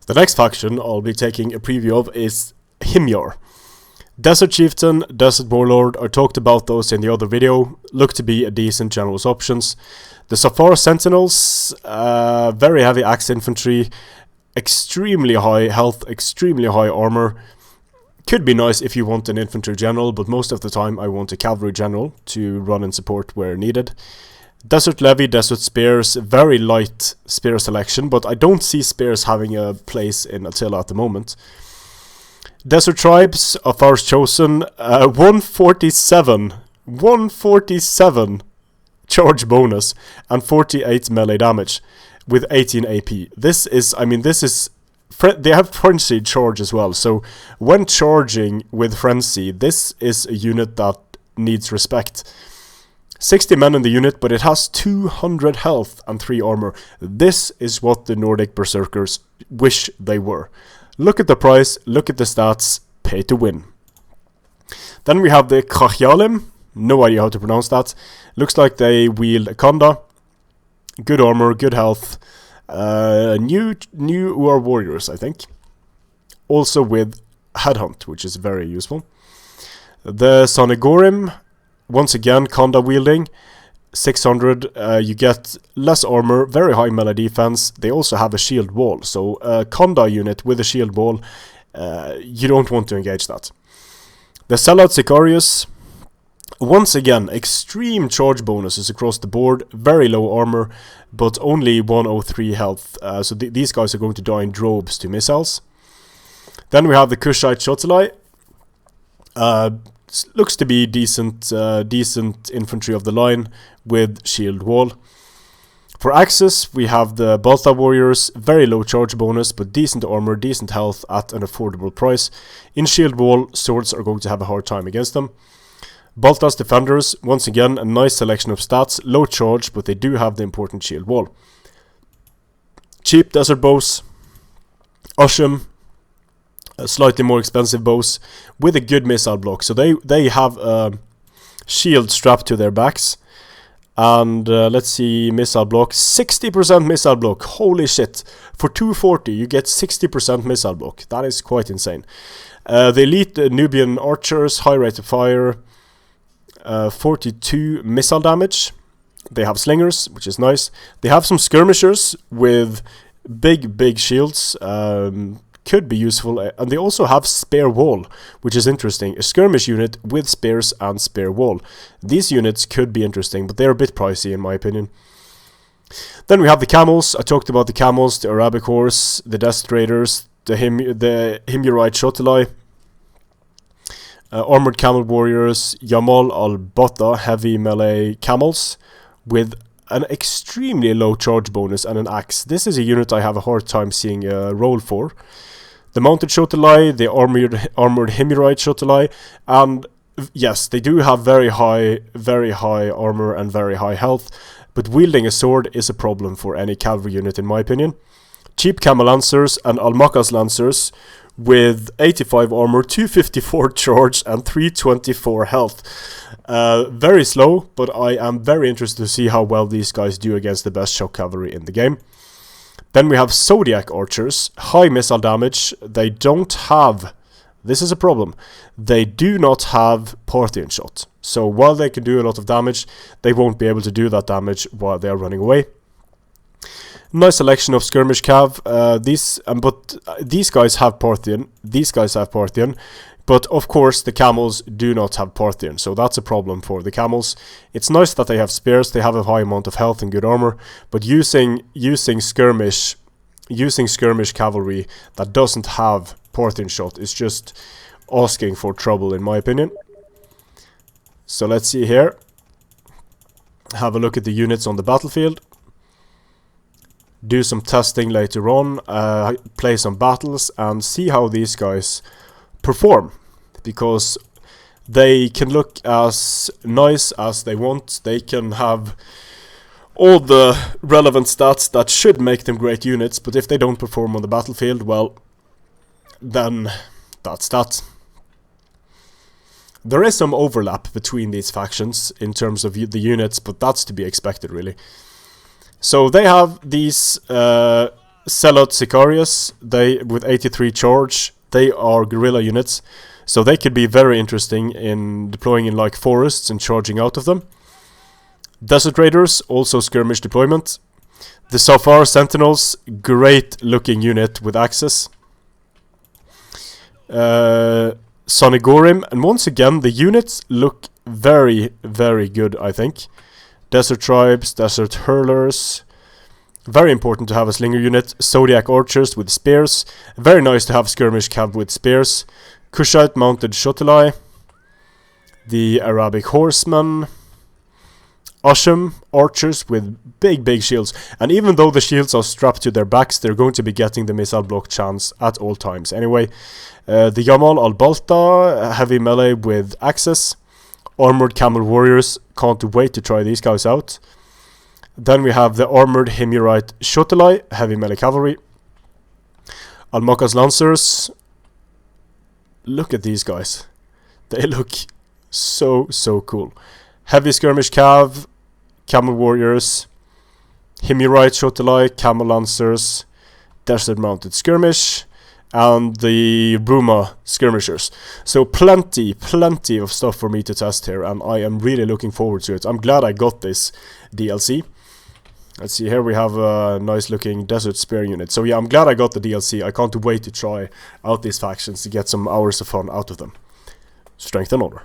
The next faction I'll be taking a preview of is Himyar. Desert Chieftain, Desert Warlord, I talked about those in the other video, look to be a decent general's options. The Safar Sentinels, very heavy axe infantry, extremely high health, extremely high armor. Could be nice if you want an infantry general, but most of the time I want a cavalry general to run and support where needed. Desert Levy, Desert Spears, very light spear selection, but I don't see spears having a place in Attila at the moment. Desert Tribes, Afar's Chosen, 147 charge bonus and 48 melee damage with 18 AP. This is, they have Frenzy charge as well, so when charging with Frenzy, this is a unit that needs respect. 60 men in the unit, but it has 200 health and 3 armor. This is what the Nordic Berserkers wish they were. Look at the price, look at the stats, pay to win. Then we have the Krachialim, no idea how to pronounce that. Looks like they wield a Konda. Good armor, good health. New UR warriors, I think. Also with Headhunt, which is very useful. The Sonegorim, once again, Konda wielding, 600, you get less armor, very high melee defense. They also have a shield wall, so a Konda unit with a shield wall, you don't want to engage that. The Sellout Sicarius, once again, extreme charge bonuses across the board, very low armor, but only 103 health, so these guys are going to die in droves to missiles. Then we have the Kushite Shotelai. Looks to be decent infantry of the line with shield wall. For Axis, we have the Balta warriors, very low charge bonus, but decent armor, decent health at an affordable price. In shield wall, swords are going to have a hard time against them. Balta's defenders, once again, a nice selection of stats, low charge, but they do have the important shield wall. Cheap desert bows, Osham, slightly more expensive bows with a good missile block. So they have a shield strapped to their backs. And let's see, missile block, 60% missile block. Holy shit. For 240 you get 60% missile block. That is quite insane. The elite Nubian archers, high rate of fire, 42 missile damage. They have slingers, which is nice. They have some skirmishers with big shields. Could be useful, and they also have spear wall, which is interesting. A skirmish unit with spears and spear wall. These units could be interesting, but they're a bit pricey in my opinion. Then we have the Camels. I talked about the Camels, the Arabic Horse, the Desert Raiders, the Himyarite Shotelai, Armored Camel Warriors, Yamal al-Bata, heavy melee camels with an extremely low charge bonus and an axe. This is a unit I have a hard time seeing a role for. The Mounted Shotelai, the armored Himyarite Shotelai, and yes, they do have very high armor and very high health, but wielding a sword is a problem for any cavalry unit in my opinion. Cheap Camel Lancers and Almaka's Lancers with 85 armor, 254 charge and 324 health. Very slow, but I am very interested to see how well these guys do against the best shock cavalry in the game. Then we have Zodiac Archers, high missile damage. They don't have, this is a problem, they do not have Parthian shot. So while they can do a lot of damage, they won't be able to do that damage while they are running away. Nice selection of skirmish cav. But these guys have Parthian. These guys have Parthian. But of course the Camels do not have Parthian, so that's a problem for the Camels. It's nice that they have spears, they have a high amount of health and good armor, but using skirmish cavalry that doesn't have Parthian shot is just asking for trouble in my opinion. So let's see here. Have a look at the units on the battlefield. Do some testing later on, play some battles and see how these guys perform, because they can look as nice as they want. They can have all the relevant stats that should make them great units, but if they don't perform on the battlefield, well, then that's that. There is some overlap between these factions in terms of the units, but that's to be expected really. So they have these Zealot Sicarius, they with 83 charge, they are guerrilla units, so they could be very interesting in deploying in like forests and charging out of them. Desert Raiders, also skirmish deployment. The Safar Sentinels, great looking unit with axes. Sonigorim, and once again the units look very, very good, I think. Desert Tribes, Desert Hurlers. Very important to have a slinger unit. Zodiac Archers with spears. Very nice to have skirmish cav with spears. Kushite Mounted Shotelai. The Arabic Horsemen. Asham Archers with big shields. And even though the shields are strapped to their backs, they're going to be getting the missile block chance at all times. Anyway, the Yamal al-Balta, heavy melee with axes. Armored Camel Warriors, can't wait to try these guys out. Then we have the Armored Himyarite Shotelai, heavy melee cavalry. Al-Makkas Lancers. Look at these guys. They look so cool. Heavy skirmish cav, Camel Warriors, Himyarite Shotelai, Camel Lancers, Desert Mounted Skirmish, and the Bruma Skirmishers. So plenty of stuff for me to test here, and I am really looking forward to it. I'm glad I got this DLC. Let's see, here we have a nice looking Desert Spear unit. So yeah, I'm glad I got the DLC. I can't wait to try out these factions to get some hours of fun out of them. Strength and Honor.